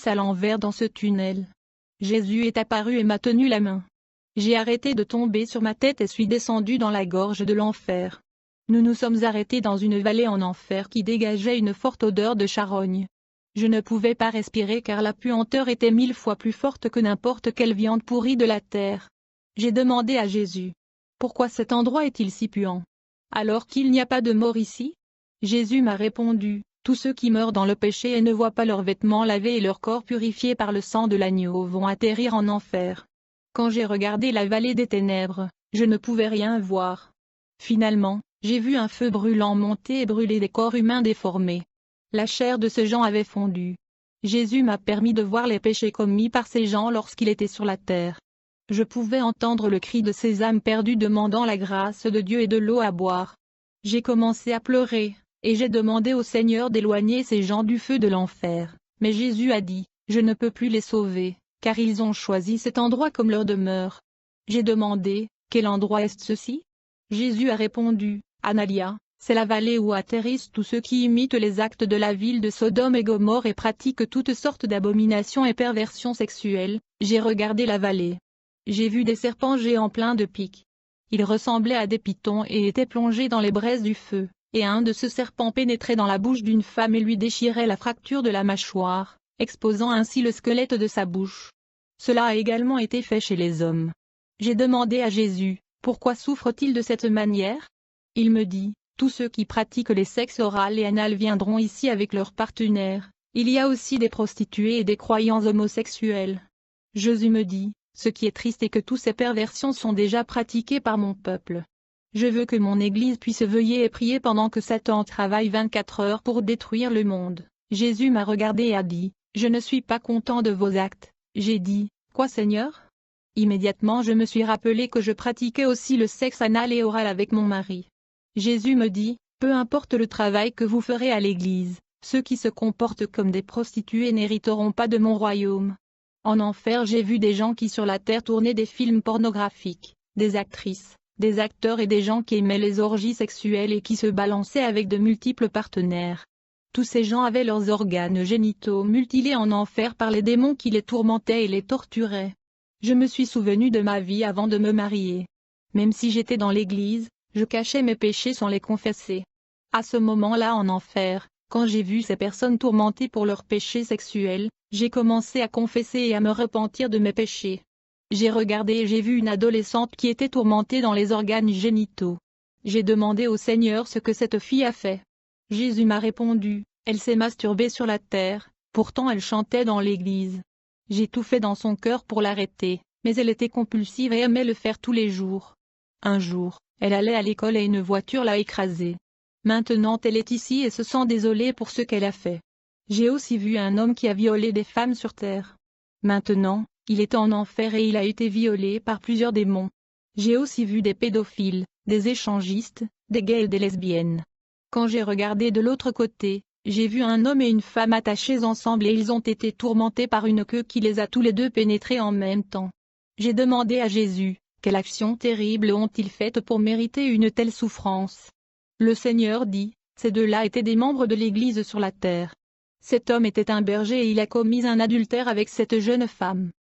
à l'envers dans ce tunnel. Jésus est apparu et m'a tenu la main. J'ai arrêté de tomber sur ma tête et suis descendu dans la gorge de l'enfer. Nous nous sommes arrêtés dans une vallée en enfer qui dégageait une forte odeur de charogne. Je ne pouvais pas respirer car la puanteur était 1000 fois plus forte que n'importe quelle viande pourrie de la terre. J'ai demandé à Jésus: pourquoi cet endroit est-il si puant, alors qu'il n'y a pas de mort ici? Jésus m'a répondu: tous ceux qui meurent dans le péché et ne voient pas leurs vêtements lavés et leur corps purifié par le sang de l'agneau vont atterrir en enfer. Quand j'ai regardé la vallée des ténèbres, je ne pouvais rien voir. Finalement, j'ai vu un feu brûlant monter et brûler des corps humains déformés. La chair de ces gens avait fondu. Jésus m'a permis de voir les péchés commis par ces gens lorsqu'il était sur la terre. Je pouvais entendre le cri de ces âmes perdues demandant la grâce de Dieu et de l'eau à boire. J'ai commencé à pleurer, et j'ai demandé au Seigneur d'éloigner ces gens du feu de l'enfer. Mais Jésus a dit: je ne peux plus les sauver, car ils ont choisi cet endroit comme leur demeure. J'ai demandé: quel endroit est ceci? Jésus a répondu: Analia, c'est la vallée où atterrissent tous ceux qui imitent les actes de la ville de Sodome et Gomorrhe et pratiquent toutes sortes d'abominations et perversions sexuelles. J'ai regardé la vallée. J'ai vu des serpents géants pleins de pics. Ils ressemblaient à des pythons et étaient plongés dans les braises du feu, et un de ce serpent pénétrait dans la bouche d'une femme et lui déchirait la fracture de la mâchoire, exposant ainsi le squelette de sa bouche. Cela a également été fait chez les hommes. J'ai demandé à Jésus: pourquoi souffre-t-il de cette manière? Il me dit: tous ceux qui pratiquent les sexes oral et anal viendront ici avec leurs partenaires. Il y a aussi des prostituées et des croyants homosexuels. Jésus me dit: ce qui est triste est que toutes ces perversions sont déjà pratiquées par mon peuple. Je veux que mon Église puisse veiller et prier pendant que Satan travaille 24 heures pour détruire le monde. Jésus m'a regardé et a dit: je ne suis pas content de vos actes. J'ai dit: quoi, Seigneur? Immédiatement je me suis rappelé que je pratiquais aussi le sexe anal et oral avec mon mari. Jésus me dit: peu importe le travail que vous ferez à l'Église, ceux qui se comportent comme des prostituées n'hériteront pas de mon royaume. En enfer j'ai vu des gens qui sur la terre tournaient des films pornographiques, des actrices, des acteurs et des gens qui aimaient les orgies sexuelles et qui se balançaient avec de multiples partenaires. Tous ces gens avaient leurs organes génitaux mutilés en enfer par les démons qui les tourmentaient et les torturaient. Je me suis souvenu de ma vie avant de me marier. Même si j'étais dans l'Église, je cachais mes péchés sans les confesser. À ce moment-là en enfer, quand j'ai vu ces personnes tourmentées pour leurs péchés sexuels, j'ai commencé à confesser et à me repentir de mes péchés. J'ai regardé et j'ai vu une adolescente qui était tourmentée dans les organes génitaux. J'ai demandé au Seigneur ce que cette fille a fait. Jésus m'a répondu: elle s'est masturbée sur la terre, pourtant elle chantait dans l'église. J'ai tout fait dans son cœur pour l'arrêter, mais elle était compulsive et aimait le faire tous les jours. Un jour, elle allait à l'école et une voiture l'a écrasée. Maintenant elle est ici et se sent désolée pour ce qu'elle a fait. J'ai aussi vu un homme qui a violé des femmes sur terre. Maintenant, il est en enfer et il a été violé par plusieurs démons. J'ai aussi vu des pédophiles, des échangistes, des gays et des lesbiennes. Quand j'ai regardé de l'autre côté, j'ai vu un homme et une femme attachés ensemble et ils ont été tourmentés par une queue qui les a tous les deux pénétrés en même temps. J'ai demandé à Jésus: quelle action terrible ont-ils faite pour mériter une telle souffrance? Le Seigneur dit: ces deux-là étaient des membres de l'Église sur la terre. Cet homme était un berger et il a commis un adultère avec cette jeune femme.